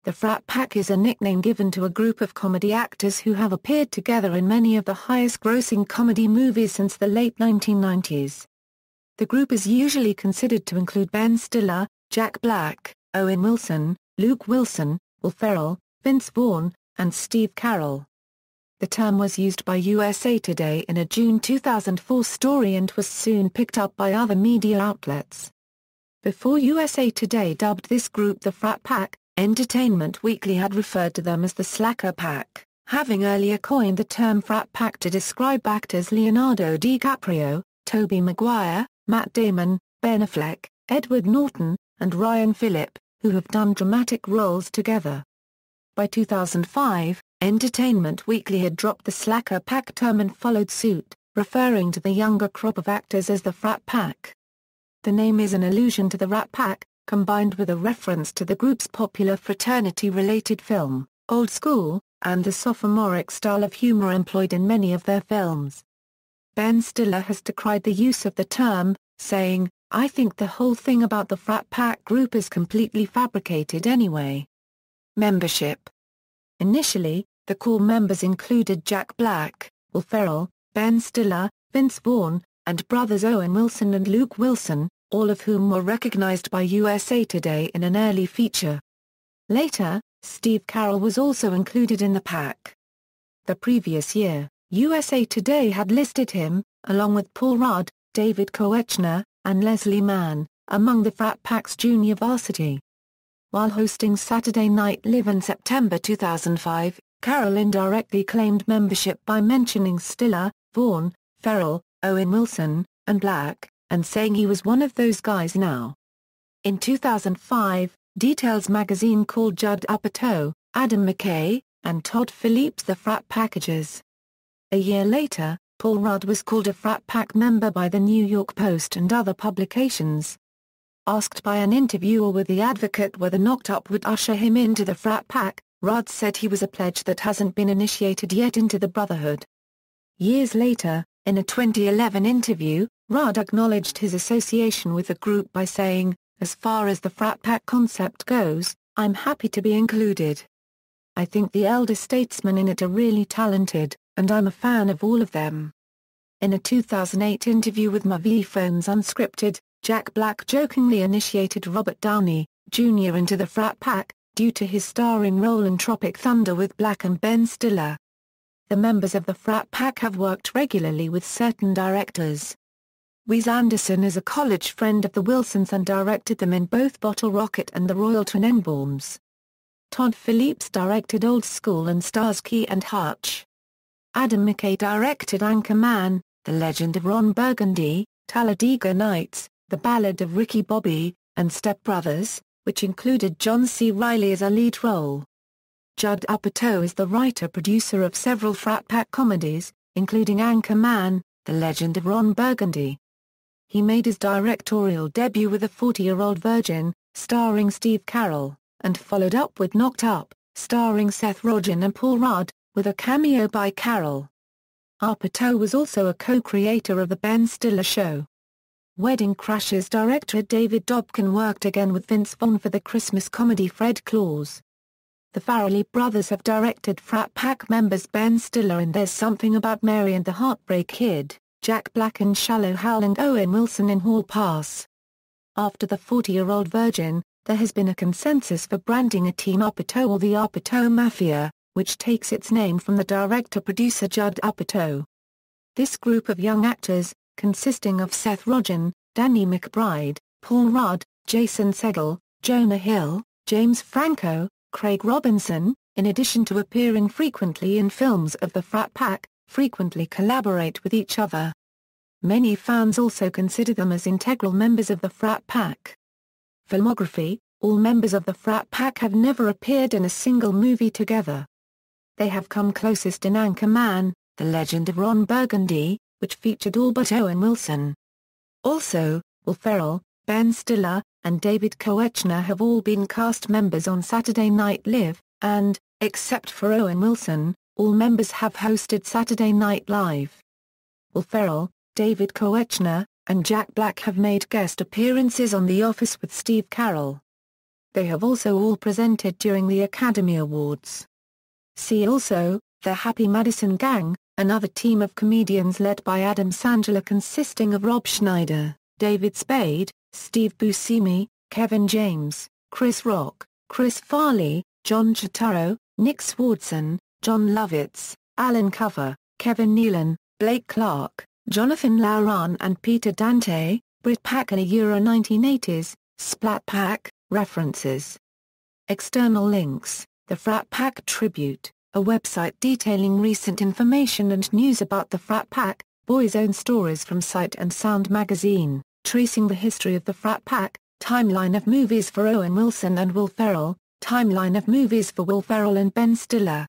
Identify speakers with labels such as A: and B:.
A: The Frat Pack is a nickname given to a group of comedy actors who have appeared together in many of the highest-grossing comedy movies since the late 1990s. The group is usually considered to include Ben Stiller, Jack Black, Owen Wilson, Luke Wilson, Will Ferrell, Vince Vaughn, and Steve Carell. The term was used by USA Today in a June 2004 story and was soon picked up by other media outlets. Before USA Today dubbed this group the Frat Pack, Entertainment Weekly had referred to them as the Slacker Pack, having earlier coined the term Frat Pack to describe actors Leonardo DiCaprio, Tobey Maguire, Matt Damon, Ben Affleck, Edward Norton, and Ryan Phillippe, who have done dramatic roles together. By 2005, Entertainment Weekly had dropped the Slacker Pack term and followed suit, referring to the younger crop of actors as the Frat Pack. The name is an allusion to the Rat Pack, combined with a reference to the group's popular fraternity-related film, Old School, and the sophomoric style of humor employed in many of their films. Ben Stiller has decried the use of the term, saying, "I think the whole thing about the Frat Pack group is completely fabricated anyway." Membership. Initially, the core members included Jack Black, Will Ferrell, Ben Stiller, Vince Vaughn, and brothers Owen Wilson and Luke Wilson, all of whom were recognized by USA Today in an early feature. Later, Steve Carell was also included in the pack. The previous year, USA Today had listed him, along with Paul Rudd, David Koechner, and Leslie Mann, among the Frat Pack's junior varsity. While hosting Saturday Night Live in September 2005, Carell indirectly claimed membership by mentioning Stiller, Vaughn, Ferrell, Owen Wilson, and Black, and saying he was one of those guys now. In 2005, Details magazine called Judd Apatow, Adam McKay, and Todd Phillippe the Frat Packagers. A year later, Paul Rudd was called a Frat Pack member by the New York Post and other publications. Asked by an interviewer with The Advocate whether Knocked Up would usher him into the Frat Pack, Rudd said he was a pledge that hasn't been initiated yet into the brotherhood. Years later, in a 2011 interview, Rudd acknowledged his association with the group by saying, "As far as the Frat Pack concept goes, I'm happy to be included. I think the elder statesmen in it are really talented, and I'm a fan of all of them." In a 2008 interview with Movie Phone's Unscripted, Jack Black jokingly initiated Robert Downey, Jr. into the Frat Pack, due to his starring role in Tropic Thunder with Black and Ben Stiller. The members of the Frat Pack have worked regularly with certain directors. Wes Anderson is a college friend of the Wilsons and directed them in both Bottle Rocket and The Royal Tenenbaums. Todd Phillippe directed Old School and Starsky and Hutch. Adam McKay directed Anchorman, The Legend of Ron Burgundy, Talladega Nights, The Ballad of Ricky Bobby, and Step Brothers, which included John C. Reilly as a lead role. Judd Apatow is the writer-producer of several Frat Pack comedies, including Anchorman, The Legend of Ron Burgundy. He made his directorial debut with A 40-Year-Old Virgin, starring Steve Carell, and followed up with Knocked Up, starring Seth Rogen and Paul Rudd, with a cameo by Carell. Apatow was also a co-creator of The Ben Stiller Show. Wedding Crashers director David Dobkin worked again with Vince Vaughn for the Christmas comedy Fred Claus. The Farrelly brothers have directed Frat Pack members Ben Stiller in There's Something About Mary and the Heartbreak Kid, Jack Black in Shallow Hal and Owen Wilson in Hall Pass. After The 40-Year-Old Virgin, there has been a consensus for branding a Team Apatow or the Apatow Mafia, which takes its name from the director-producer Judd Apatow. This group of young actors, consisting of Seth Rogen, Danny McBride, Paul Rudd, Jason Segel, Jonah Hill, James Franco, Craig Robinson, in addition to appearing frequently in films of the Frat Pack, frequently collaborate with each other. Many fans also consider them as integral members of the Frat Pack. Filmography: all members of the Frat Pack have never appeared in a single movie together. They have come closest in Anchorman, The Legend of Ron Burgundy, which featured all but Owen Wilson. Also, Will Ferrell, Ben Stiller, and David Koechner have all been cast members on Saturday Night Live, and, except for Owen Wilson, all members have hosted Saturday Night Live. Will Ferrell, David Koechner, and Jack Black have made guest appearances on The Office with Steve Carell. They have also all presented during the Academy Awards. See also, The Happy Madison Gang, another team of comedians led by Adam Sandler consisting of Rob Schneider, David Spade, Steve Buscemi, Kevin James, Chris Rock, Chris Farley, John Turturro, Nick Swardson, John Lovitz, Alan Cover, Kevin Nealon, Blake Clark, Jonathan Lauren and Peter Dante, Frat Pack and Euro 1980s, Splat Pack, references. External links, The Frat Pack Tribute, a website detailing recent information and news about the Frat Pack, Boys' Own Stories from Sight and Sound magazine, tracing the history of the Frat Pack, timeline of movies for Owen Wilson and Will Ferrell, timeline of movies for Will Ferrell and Ben Stiller,